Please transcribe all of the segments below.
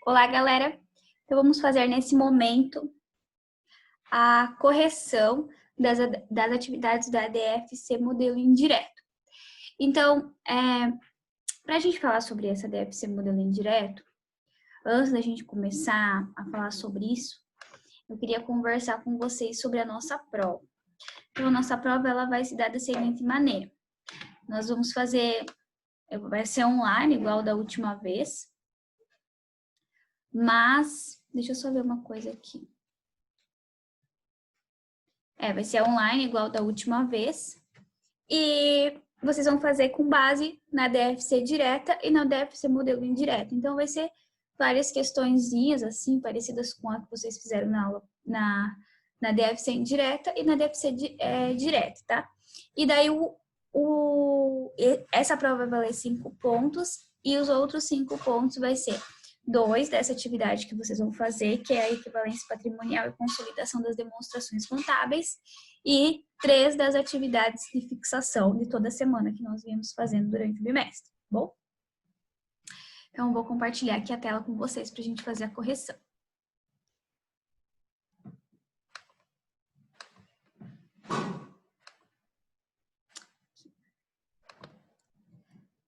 Olá, galera! Então, vamos fazer nesse momento a correção das atividades da DFC modelo indireto. Então, para a gente falar sobre essa DFC modelo indireto, antes da gente começar a falar sobre isso, eu queria conversar com vocês sobre a nossa prova. Então, a nossa prova ela vai se dar da seguinte maneira. Nós vamos fazer, vai ser online, igual da última vez, mas, deixa eu só ver uma coisa aqui. Vai ser online, igual da última vez. E vocês vão fazer com base na DFC direta e na DFC modelo indireto. Então, vai ser várias questõezinhas, assim, parecidas com a que vocês fizeram na aula, na DFC indireta e na DFC direta, tá? E daí, essa prova vai valer 5 pontos e os outros 5 pontos vai ser 2 dessa atividade que vocês vão fazer, que é a equivalência patrimonial e consolidação das demonstrações contábeis, e 3 das atividades de fixação de toda semana que nós viemos fazendo durante o bimestre, tá bom? Então, eu vou compartilhar aqui a tela com vocês para a gente fazer a correção.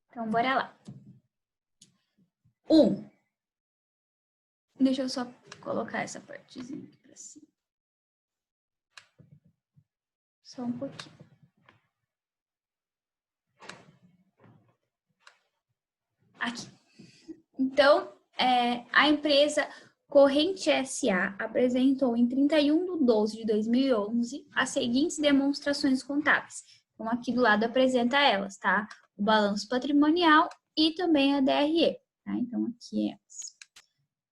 Então, bora lá. 1. Deixa eu só colocar essa partezinha aqui para cima. Só um pouquinho. Aqui. Então, a empresa Corrente S.A. apresentou em 31/12/2011 as seguintes demonstrações contábeis. Então, aqui do lado apresenta elas, tá? O balanço patrimonial e também a DRE, tá? Então, aqui elas.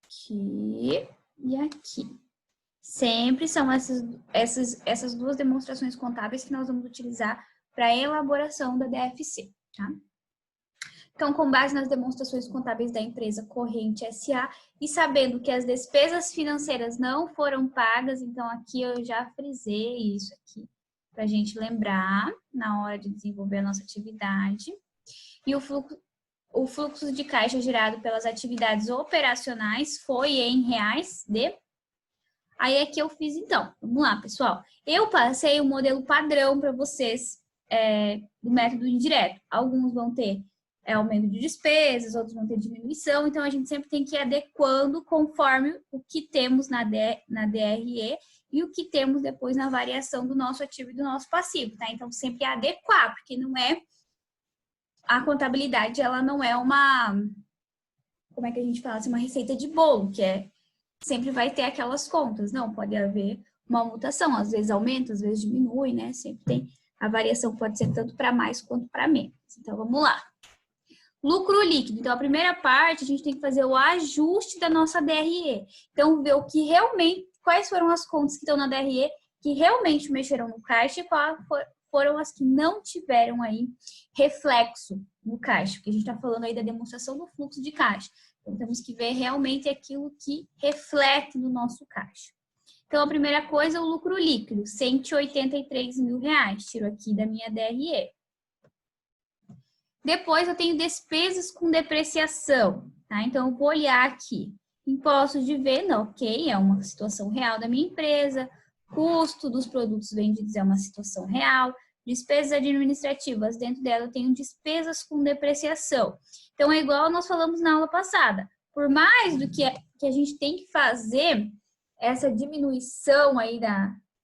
Aqui e aqui. Sempre são essas duas demonstrações contábeis que nós vamos utilizar para a elaboração da DFC, tá? Então, com base nas demonstrações contábeis da empresa Corrente S.A. e sabendo que as despesas financeiras não foram pagas, então aqui eu já frisei isso aqui para a gente lembrar na hora de desenvolver a nossa atividade. E o fluxo de caixa gerado pelas atividades operacionais foi em reais de... Aí aqui eu fiz então, vamos lá, pessoal. Eu passei o modelo padrão para vocês do método indireto. Alguns vão ter aumento de despesas, outros vão ter diminuição, então a gente sempre tem que ir adequando conforme o que temos na DRE e o que temos depois na variação do nosso ativo e do nosso passivo, tá? Então sempre adequar, porque não é... A contabilidade, ela não é uma... Como é que a gente fala? Assim, uma receita de bolo, que sempre vai ter aquelas contas. Não, pode haver uma mutação, às vezes aumenta, às vezes diminui, né? Sempre tem... A variação pode ser tanto para mais quanto para menos. Então, vamos lá. Lucro líquido. Então, a primeira parte, a gente tem que fazer o ajuste da nossa DRE. Então, ver o que realmente, quais foram as contas que estão na DRE que realmente mexeram no caixa e qual foram as que não tiveram aí reflexo no caixa, porque a gente está falando aí da demonstração do fluxo de caixa. Então, temos que ver realmente aquilo que reflete no nosso caixa. Então, a primeira coisa é o lucro líquido, R$183 mil. Tiro aqui da minha DRE. Depois, eu tenho despesas com depreciação, tá? Então, eu vou olhar aqui. Impostos de venda, ok, é uma situação real da minha empresa. Custo dos produtos vendidos é uma situação real. Despesas administrativas, dentro dela eu tenho despesas com depreciação. Então, é igual nós falamos na aula passada. Por mais do que a gente tem que fazer essa diminuição aí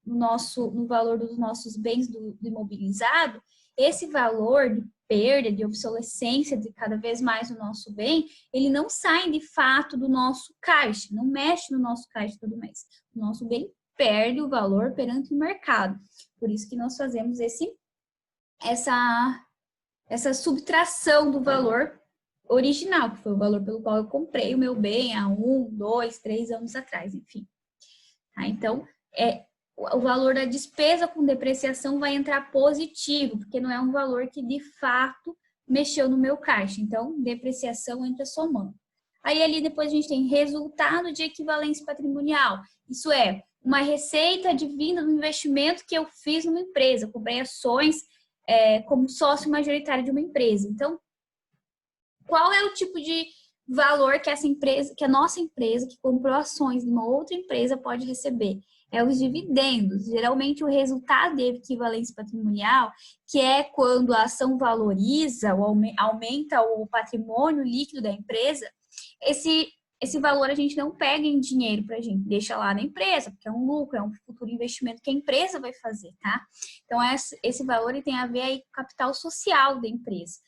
no valor dos nossos bens do imobilizado, esse valor de perda, de obsolescência de cada vez mais o nosso bem, ele não sai de fato do nosso caixa, não mexe no nosso caixa todo mês. O nosso bem perde o valor perante o mercado. Por isso que nós fazemos essa subtração do valor original, que foi o valor pelo qual eu comprei o meu bem há 1, 2, 3 anos atrás, enfim. Tá? Então, o valor da despesa com depreciação vai entrar positivo, porque não é um valor que de fato mexeu no meu caixa. Então, depreciação entra somando. Aí ali depois a gente tem resultado de equivalência patrimonial. Isso é uma receita advinda do investimento que eu fiz numa empresa. Eu comprei ações como sócio majoritário de uma empresa. Então, qual é o tipo de valor que essa empresa, que a nossa empresa que comprou ações de uma outra empresa pode receber. É os dividendos. Geralmente o resultado de equivalência patrimonial, que é quando a ação valoriza ou aumenta o patrimônio líquido da empresa, esse valor a gente não pega em dinheiro para a gente, deixa lá na empresa, porque é um lucro, é um futuro investimento que a empresa vai fazer, tá? Então, esse valor ele tem a ver aí com o capital social da empresa.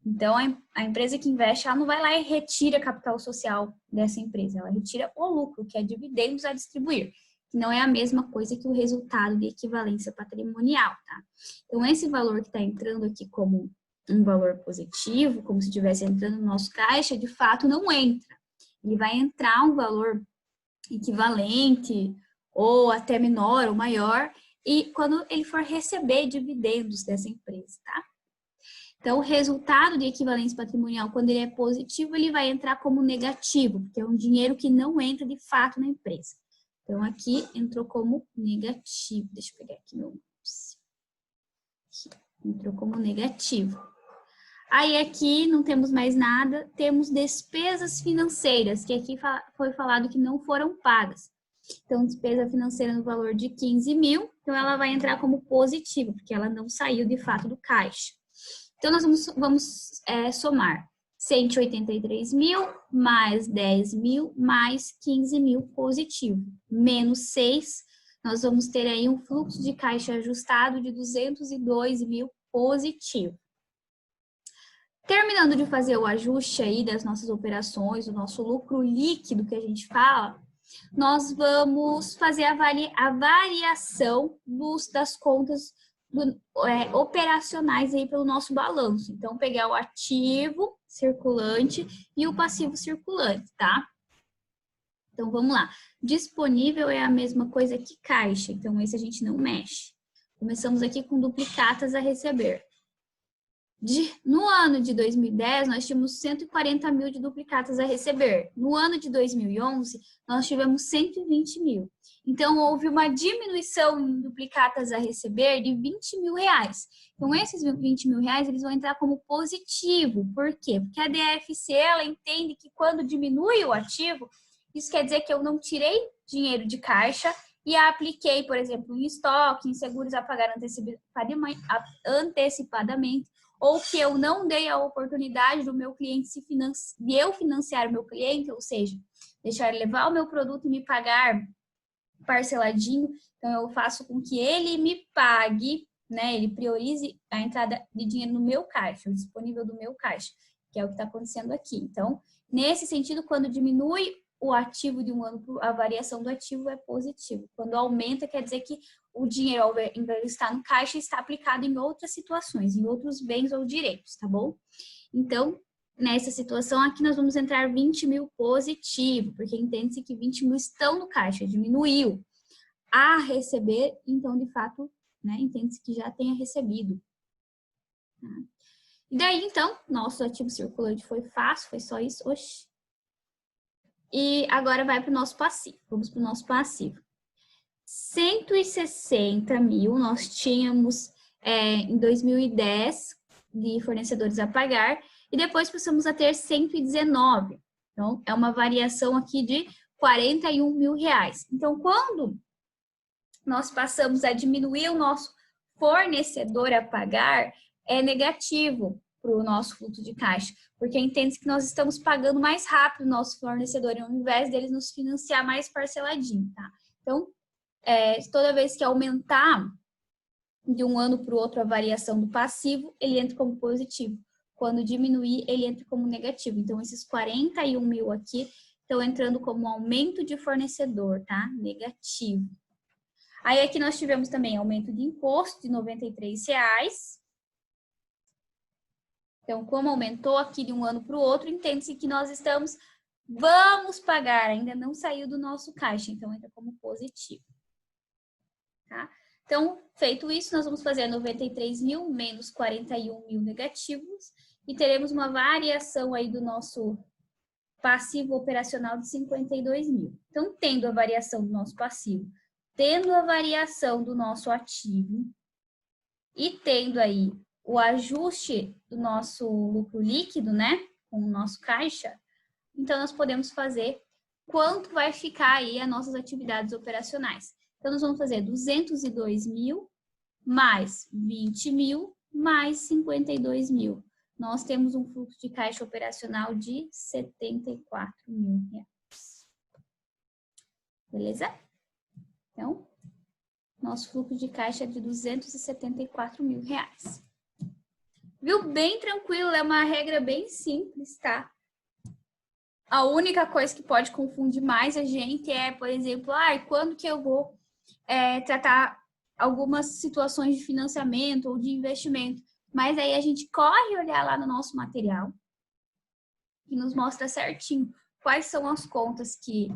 Então, a empresa que investe, ela não vai lá e retira capital social dessa empresa, ela retira o lucro, que é dividendos a distribuir, que não é a mesma coisa que o resultado de equivalência patrimonial, tá? Então, esse valor que está entrando aqui como um valor positivo, como se estivesse entrando no nosso caixa, de fato não entra. Ele vai entrar um valor equivalente, ou até menor ou maior, e quando ele for receber dividendos dessa empresa, tá? Então, o resultado de equivalência patrimonial, quando ele é positivo, ele vai entrar como negativo, porque é um dinheiro que não entra de fato na empresa. Então, aqui entrou como negativo. Deixa eu pegar aqui meu... Entrou como negativo. Aí, aqui não temos mais nada, temos despesas financeiras, que aqui foi falado que não foram pagas. Então, despesa financeira no valor de 15 mil, então ela vai entrar como positiva, porque ela não saiu de fato do caixa. Então, nós vamos somar 183 mil mais 10 mil mais 15 mil positivo, menos 6, nós vamos ter aí um fluxo de caixa ajustado de 202 mil positivo. Terminando de fazer o ajuste aí das nossas operações, o nosso lucro líquido que a gente fala, nós vamos fazer a variação das contas operacionais aí pelo nosso balanço. Então, pegar o ativo circulante e o passivo circulante, tá? Então, vamos lá. Disponível é a mesma coisa que caixa, então esse a gente não mexe. Começamos aqui com duplicatas a receber. No ano de 2010, nós tínhamos 140 mil de duplicatas a receber. No ano de 2011, nós tivemos 120 mil. Então, houve uma diminuição em duplicatas a receber de 20 mil reais. Então, esses 20 mil reais, eles vão entrar como positivo. Por quê? Porque a DFC, ela entende que quando diminui o ativo, isso quer dizer que eu não tirei dinheiro de caixa e a apliquei, por exemplo, em estoque, em seguros a pagar antecipadamente, ou que eu não dei a oportunidade do meu cliente de eu financiar o meu cliente, ou seja, deixar ele levar o meu produto e me pagar parceladinho. Então, eu faço com que ele me pague, né? Ele priorize a entrada de dinheiro no meu caixa, o disponível do meu caixa, que é o que está acontecendo aqui. Então, nesse sentido, quando diminui o ativo de um ano, a variação do ativo é positivo. Quando aumenta, quer dizer que o dinheiro, ao invés de estar no caixa, está aplicado em outras situações, em outros bens ou direitos, tá bom? Então, nessa situação aqui, nós vamos entrar 20 mil positivo, porque entende-se que 20 mil estão no caixa, diminuiu. A receber, então, de fato, né, entende-se que já tenha recebido. Tá? E daí, então, nosso ativo circulante foi fácil, foi só isso. Oxi. E agora vai para o nosso passivo. Vamos para o nosso passivo. 160 mil nós tínhamos em 2010 de fornecedores a pagar e depois passamos a ter 119. Então, é uma variação aqui de 41 mil reais. Então, quando nós passamos a diminuir o nosso fornecedor a pagar, é negativo para o nosso fluxo de caixa, porque entende que nós estamos pagando mais rápido o nosso fornecedor, ao invés deles nos financiar mais parceladinho, tá? Então, toda vez que aumentar de um ano para o outro a variação do passivo, ele entra como positivo. Quando diminuir, ele entra como negativo. Então, esses 41 mil aqui estão entrando como aumento de fornecedor, tá? Negativo. Aí, aqui nós tivemos também aumento de imposto de R$ 93. Então, como aumentou aqui de um ano para o outro, entende-se que nós vamos pagar, ainda não saiu do nosso caixa, então entra como positivo. Tá? Então, feito isso, nós vamos fazer 93 mil menos 41 mil negativos e teremos uma variação aí do nosso passivo operacional de 52 mil. Então, tendo a variação do nosso passivo, tendo a variação do nosso ativo e tendo aí o ajuste do nosso lucro líquido, né, com o nosso caixa, então nós podemos fazer quanto vai ficar aí as nossas atividades operacionais. Então, nós vamos fazer 202 mil mais 20 mil mais 52 mil. Nós temos um fluxo de caixa operacional de 74 mil reais. Beleza? Então, nosso fluxo de caixa é de 274 mil reais. Viu? Bem tranquilo, é uma regra bem simples, tá? A única coisa que pode confundir mais a gente é, por exemplo, quando que eu vou tratar algumas situações de financiamento ou de investimento. Mas aí a gente corre olhar lá no nosso material e nos mostra certinho quais são as contas que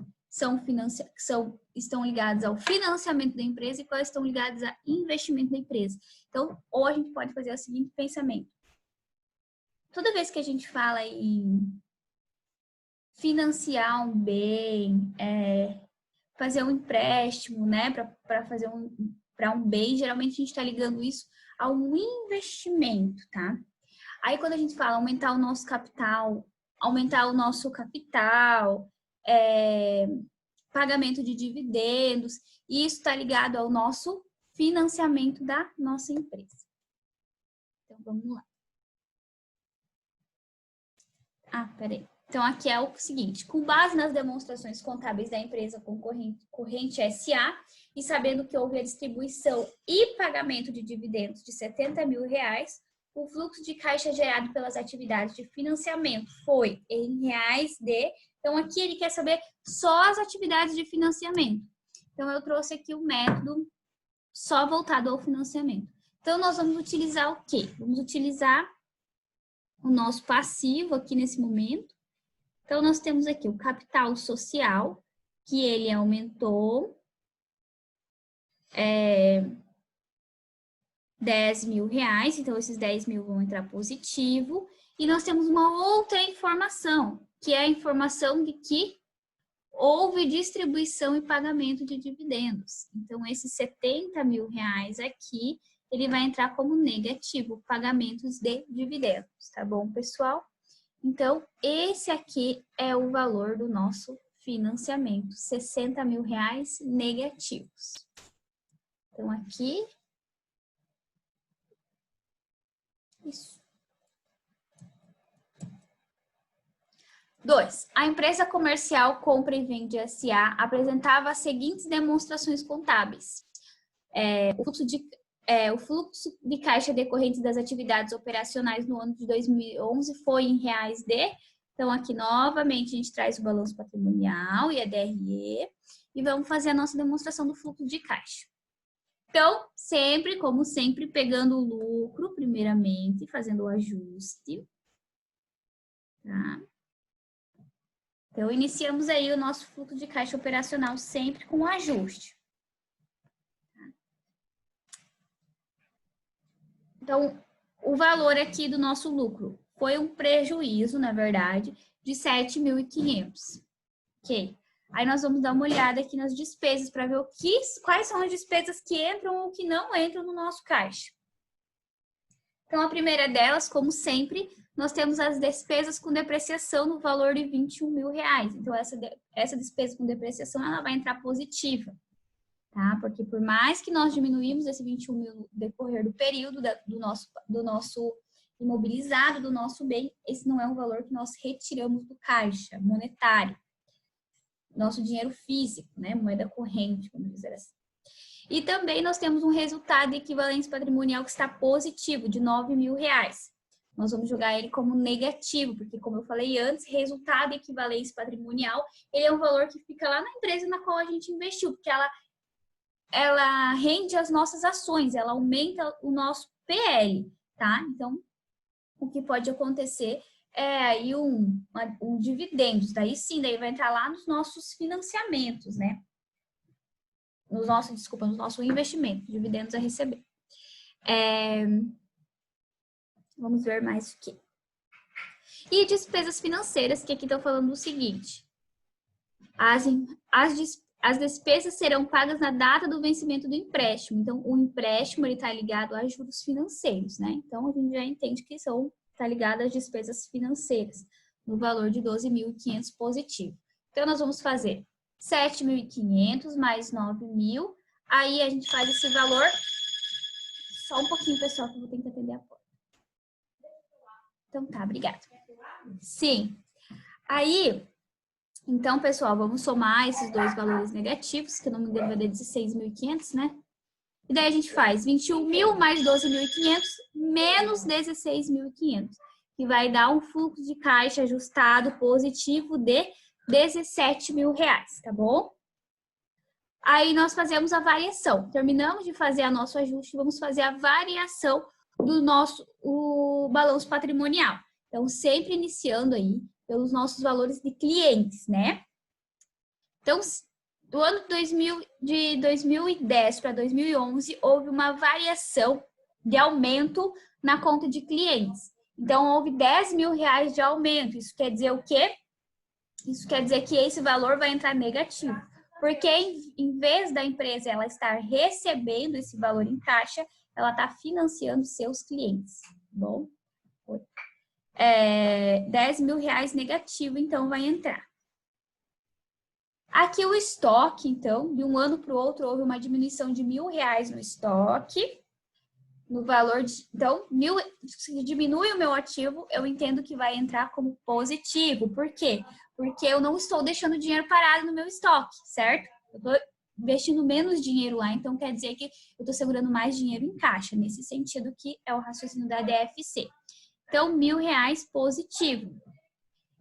estão ligadas ao financiamento da empresa e quais estão ligadas a investimento da empresa. Então, ou a gente pode fazer o seguinte pensamento. Toda vez que a gente fala em financiar um bem, fazer um empréstimo, né, para um bem, geralmente a gente está ligando isso a um investimento, tá? Aí quando a gente fala aumentar o nosso capital, pagamento de dividendos, isso está ligado ao nosso financiamento da nossa empresa. Então vamos lá. Peraí. Então, aqui é o seguinte, com base nas demonstrações contábeis da empresa concorrente SA e sabendo que houve a distribuição e pagamento de dividendos de 70 mil reais, o fluxo de caixa gerado pelas atividades de financiamento foi em reais de... Então, aqui ele quer saber só as atividades de financiamento. Então, eu trouxe aqui o método só voltado ao financiamento. Então, nós vamos utilizar o quê? Vamos utilizar o nosso passivo aqui nesse momento. Então, nós temos aqui o capital social, que ele aumentou 10 mil reais. Então, esses 10 mil vão entrar positivo. E nós temos uma outra informação, que é a informação de que houve distribuição e pagamento de dividendos. Então, esses 70 mil reais aqui, ele vai entrar como negativo, pagamentos de dividendos. Tá bom, pessoal? Então, esse aqui é o valor do nosso financiamento, 60 mil reais negativos. Então, aqui, isso. 2. A empresa comercial Compra e Vende S.A. apresentava as seguintes demonstrações contábeis. O fluxo de caixa decorrente das atividades operacionais no ano de 2011 foi em reais de... Então, aqui novamente a gente traz o balanço patrimonial e a DRE e vamos fazer a nossa demonstração do fluxo de caixa. Então, sempre, como sempre, pegando o lucro primeiramente, fazendo o ajuste. Tá? Então, iniciamos aí o nosso fluxo de caixa operacional sempre com o ajuste. Então, o valor aqui do nosso lucro foi um prejuízo, na verdade, de 7.500. Ok? Aí nós vamos dar uma olhada aqui nas despesas para ver quais são as despesas que entram ou que não entram no nosso caixa. Então, a primeira delas, como sempre, nós temos as despesas com depreciação no valor de 21 mil reais. Então, essa despesa com depreciação, ela vai entrar positiva. Tá? Porque por mais que nós diminuímos esse 21 mil no decorrer do período do nosso imobilizado, do nosso bem, esse não é um valor que nós retiramos do caixa monetário. Nosso dinheiro físico, né? Moeda corrente, vamos dizer assim. E também nós temos um resultado de equivalência patrimonial que está positivo, de 9 mil reais. Nós vamos jogar ele como negativo, porque como eu falei antes, resultado de equivalência patrimonial, ele é um valor que fica lá na empresa na qual a gente investiu, porque ela rende as nossas ações, ela aumenta o nosso PL, tá? Então, o que pode acontecer é aí um dividendos, daí sim, daí vai entrar lá nos nossos financiamentos, né? Nos nosso investimento, dividendos a receber. Vamos ver mais o que. E despesas financeiras, que aqui estão falando o seguinte. As despesas serão pagas na data do vencimento do empréstimo. Então, o empréstimo está ligado a juros financeiros, né? Então, a gente já entende que está ligado às despesas financeiras. no valor de 12.500 positivo. Então, nós vamos fazer 7.500 mais 9.000. Aí, a gente faz esse valor... Só um pouquinho, pessoal, que eu vou ter que atender a porta. Então, tá, obrigada. Sim. Aí, então, pessoal, vamos somar esses dois valores negativos, que eu não me engano vai dar 16.500, né? E daí a gente faz 21.000 mais 12.500 menos 16.500, que vai dar um fluxo de caixa ajustado positivo de 17.000 reais, tá bom? Aí nós fazemos a variação. Terminamos de fazer o nosso ajuste, vamos fazer a variação do nosso balanço patrimonial. Então, sempre iniciando aí pelos nossos valores de clientes, né? Então, do ano de 2010 para 2011, houve uma variação de aumento na conta de clientes. Então, houve 10.000 reais de aumento. Isso quer dizer o quê? Isso quer dizer que esse valor vai entrar negativo. Porque, em vez da empresa ela estar recebendo esse valor em caixa, ela está financiando seus clientes. Bom, 10.000 reais negativo, então, vai entrar. Aqui o estoque, então, de um ano para o outro, houve uma diminuição de R$ 1.000 no estoque, no valor de... Então, se diminui o meu ativo, eu entendo que vai entrar como positivo. Por quê? Porque eu não estou deixando dinheiro parado no meu estoque, certo? Eu estou investindo menos dinheiro lá, então quer dizer que eu estou segurando mais dinheiro em caixa, nesse sentido que é o raciocínio da DFC. Então, R$ 1.000 positivo.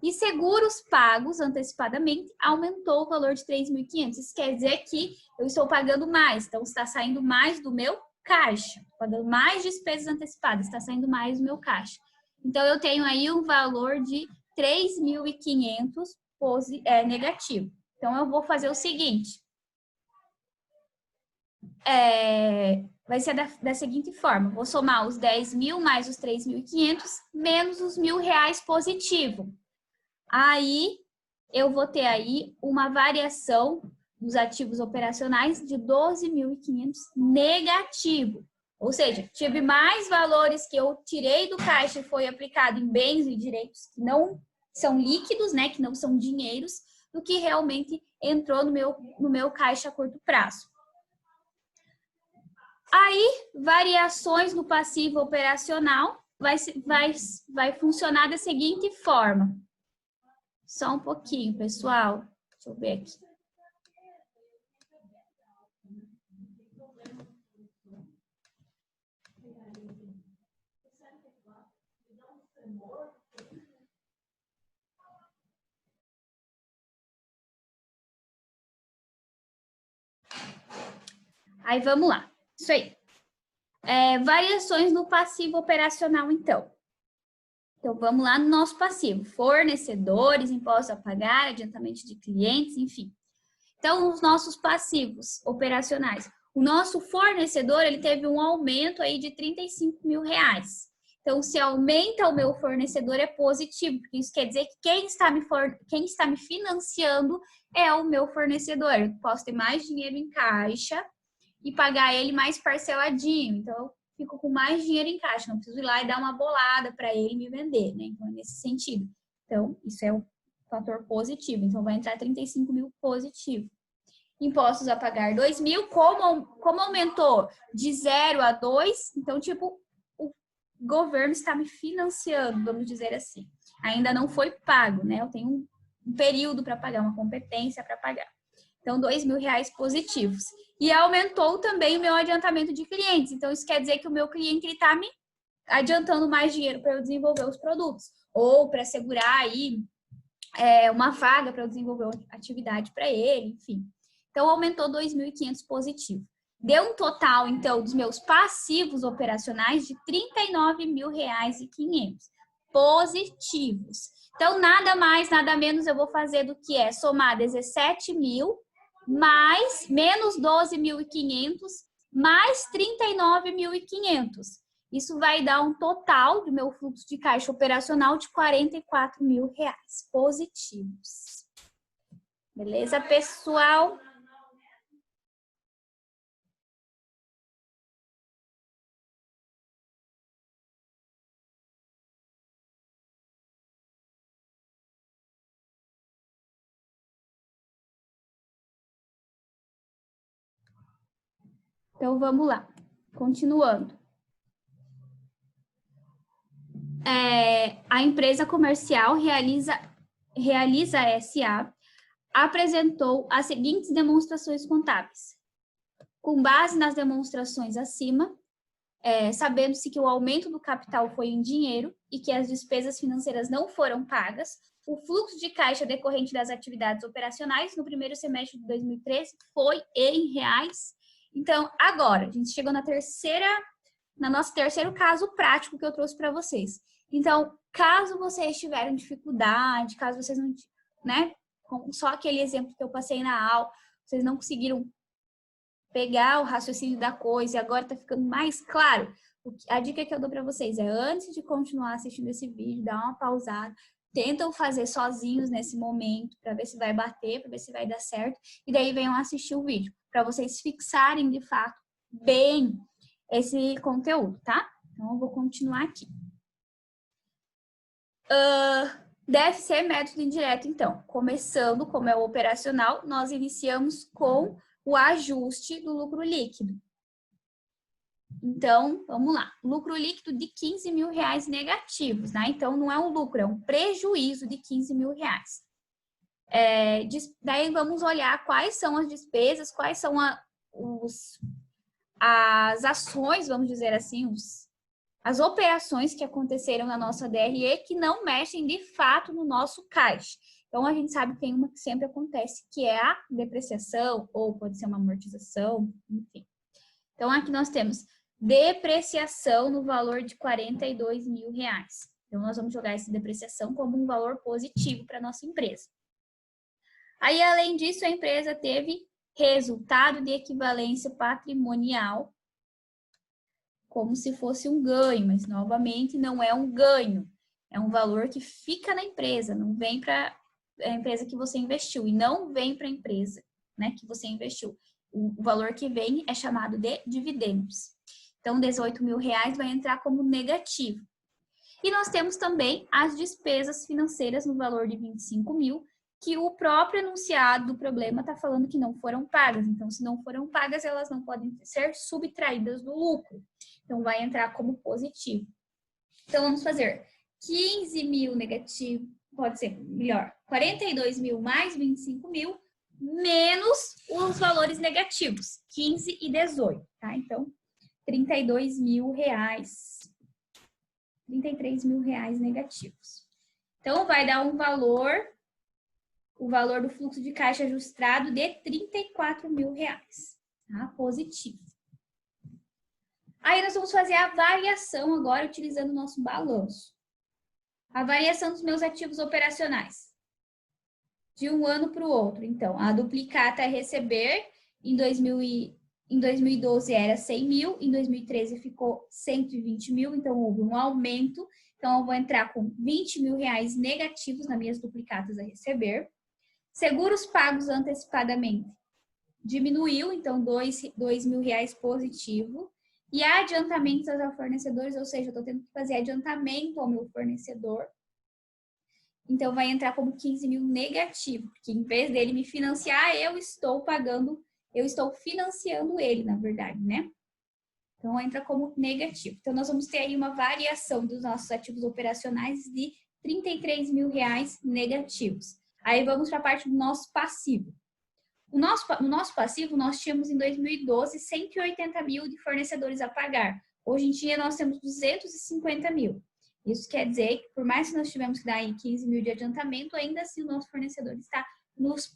E seguros pagos antecipadamente aumentou o valor de 3.500. Isso quer dizer que eu estou pagando mais, então está saindo mais do meu caixa. Pagando mais despesas antecipadas, está saindo mais do meu caixa. Então, eu tenho aí um valor de 3.500 negativo. Então, eu vou fazer o seguinte. Vai ser da seguinte forma. Vou somar os 10.000 mais os 3.500 menos os R$ 1.000 positivo. Aí, eu vou ter aí uma variação dos ativos operacionais de 12.500 negativo. Ou seja, tive mais valores que eu tirei do caixa e foi aplicado em bens e direitos que não são líquidos, né, que não são dinheiros, do que realmente entrou no meu caixa a curto prazo. Aí, variações no passivo operacional vai funcionar da seguinte forma. Só um pouquinho, pessoal. Deixa eu ver aqui. Aí, vamos lá. Isso aí. Variações no passivo operacional, então. Então, vamos lá no nosso passivo. Fornecedores, impostos a pagar, adiantamento de clientes, enfim. Então, os nossos passivos operacionais. O nosso fornecedor, ele teve um aumento aí de 35.000 reais. Então, se aumenta o meu fornecedor, é positivo, porque isso quer dizer que quem está me financiando é o meu fornecedor. Eu posso ter mais dinheiro em caixa e pagar ele mais parceladinho. Então, eu fico com mais dinheiro em caixa. Não preciso ir lá e dar uma bolada para ele me vender, né? Então, é nesse sentido. Então, isso é um fator positivo. Então, vai entrar 35.000 positivo. Impostos a pagar 2.000. Como aumentou de 0 a 2, então, tipo, o governo está me financiando, vamos dizer assim. Ainda não foi pago, né? Eu tenho um período para pagar, uma competência para pagar. Então, 2.000 reais positivos. E aumentou também o meu adiantamento de clientes. Então, isso quer dizer que o meu cliente está me adiantando mais dinheiro para eu desenvolver os produtos. Ou para assegurar aí uma vaga para eu desenvolver uma atividade para ele, enfim. Então, aumentou 2.500 positivo. Deu um total, então, dos meus passivos operacionais de R$ 39.500 positivos. Então, nada mais, nada menos eu vou fazer do que somar 17.000 mais menos 12.500 mais 39.500. Isso vai dar um total do meu fluxo de caixa operacional de R$ 44.000 positivos. Beleza, pessoal? Então, vamos lá. Continuando. A empresa comercial realiza a SA, apresentou as seguintes demonstrações contábeis. Com base nas demonstrações acima, sabendo-se que o aumento do capital foi em dinheiro e que as despesas financeiras não foram pagas, o fluxo de caixa decorrente das atividades operacionais no primeiro semestre de 2013 foi em reais. Então, agora, a gente chegou no nosso terceiro caso prático que eu trouxe para vocês. Então, caso vocês tiverem dificuldade, caso vocês não, né, com só aquele exemplo que eu passei na aula, vocês não conseguiram pegar o raciocínio da coisa e agora tá ficando mais claro, a dica que eu dou para vocês é, antes de continuar assistindo esse vídeo, dá uma pausada, tentam fazer sozinhos nesse momento, para ver se vai bater, para ver se vai dar certo, e daí venham assistir o vídeo, para vocês fixarem de fato bem esse conteúdo, tá? Então, eu vou continuar aqui. Deve ser método indireto, então. Começando, como é o operacional, nós iniciamos com o ajuste do lucro líquido. Então, vamos lá. Lucro líquido de 15 mil reais negativos, né? Então, não é um lucro, é um prejuízo de 15 mil reais. Daí, vamos olhar quais são as despesas, quais são as ações, vamos dizer assim, as operações que aconteceram na nossa DRE que não mexem de fato no nosso caixa. Então, a gente sabe que tem uma que sempre acontece, que é a depreciação, ou pode ser uma amortização, enfim. Então, aqui nós temos depreciação no valor de 42 mil reais. Então, nós vamos jogar essa depreciação como um valor positivo para a nossa empresa. Aí, além disso, a empresa teve resultado de equivalência patrimonial, como se fosse um ganho, mas novamente não é um ganho, é um valor que fica na empresa, não vem para a empresa que você investiu e não vem para a empresa, né, que você investiu. O valor que vem é chamado de dividendos. Então, 18 mil reais vai entrar como negativo. E nós temos também as despesas financeiras no valor de 25 mil, que o próprio enunciado do problema está falando que não foram pagas. Então, se não foram pagas, elas não podem ser subtraídas do lucro. Então, vai entrar como positivo. Então, vamos fazer 15 mil negativo, pode ser melhor, 42 mil mais 25 mil, menos os valores negativos, 15 e 18, tá? Então, 32 mil reais, 33 mil reais negativos. Então, vai dar um valor, o valor do fluxo de caixa ajustado de 34 mil reais, tá? Positivo. Aí, nós vamos fazer a variação agora, utilizando o nosso balanço. A variação dos meus ativos operacionais. De um ano para o outro. Então, a duplicata a receber, em 2012 era 100 mil, em 2013 ficou 120 mil, então houve um aumento. Então, eu vou entrar com 20 mil reais negativos nas minhas duplicatas a receber. Seguros pagos antecipadamente diminuiu, então 2 mil reais positivo. E adiantamentos aos fornecedores, ou seja, eu estou tendo que fazer adiantamento ao meu fornecedor. Então, vai entrar como 15 mil negativo, porque em vez dele me financiar, eu estou financiando ele, na verdade, né? Então, entra como negativo. Então, nós vamos ter aí uma variação dos nossos ativos operacionais de 33 mil reais negativos. Aí, vamos para a parte do nosso passivo. No nosso passivo, nós tínhamos em 2012 180 mil de fornecedores a pagar. Hoje em dia, nós temos 250 mil. Isso quer dizer que, por mais que nós tivemos que dar aí 15 mil de adiantamento, ainda assim o nosso fornecedor está nos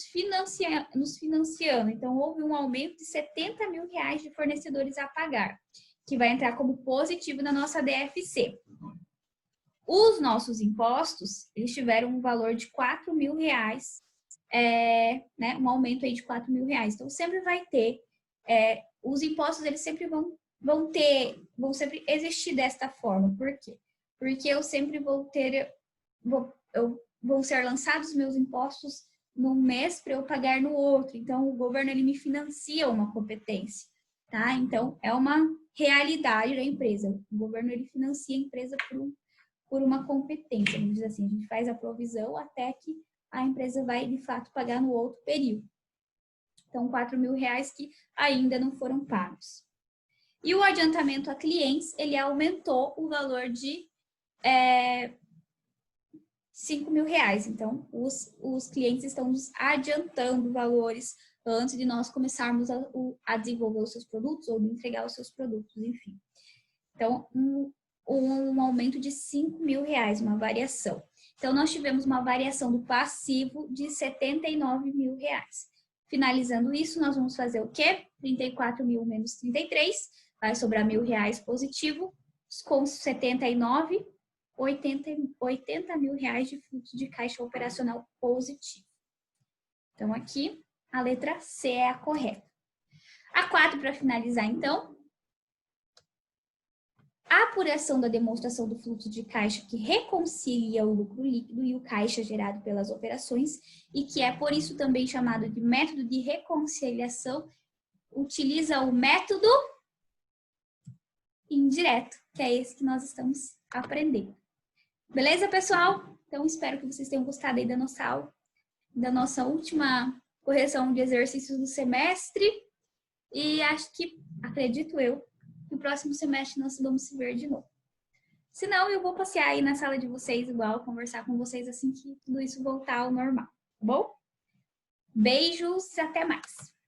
financiando. Então, houve um aumento de 70 mil reais de fornecedores a pagar, que vai entrar como positivo na nossa DFC. Os nossos impostos, eles tiveram um valor de 4 mil reais, né, um aumento aí de 4 mil reais. Então, sempre vai ter, os impostos, eles sempre vão sempre existir desta forma. Por quê? Porque eu sempre vão ser lançados meus impostos num mês para eu pagar no outro. Então, o governo, ele me financia uma competência, tá? Então, é uma realidade da empresa. O governo, ele financia a empresa por uma competência. Vamos dizer assim, a gente faz a provisão até que a empresa vai, de fato, pagar no outro período. Então, R$ 4.000 que ainda não foram pagos. E o adiantamento a clientes, ele aumentou o valor de R$ 5.000. Então, os clientes estão nos adiantando valores antes de nós começarmos a desenvolver os seus produtos ou de entregar os seus produtos, enfim. Então, um aumento de R$ 5.000, uma variação. Então, nós tivemos uma variação do passivo de R$ 79.000. Finalizando isso, nós vamos fazer o quê? 34.000 menos 33, vai sobrar R$ 1.000 positivo, com 79, R$ 80.000 de fluxo de caixa operacional positivo. Então, aqui, a letra C é a correta. A 4, para finalizar, então, a apuração da demonstração do fluxo de caixa que reconcilia o lucro líquido e o caixa gerado pelas operações e que é por isso também chamado de método de reconciliação, utiliza o método indireto, que é esse que nós estamos aprendendo. Beleza, pessoal? Então, espero que vocês tenham gostado aí da nossa aula, da nossa última correção de exercícios do semestre. E acredito eu, no próximo semestre nós vamos se ver de novo. Se não, eu vou passear aí na sala de vocês igual, conversar com vocês assim que tudo isso voltar ao normal, tá bom? Beijos e até mais!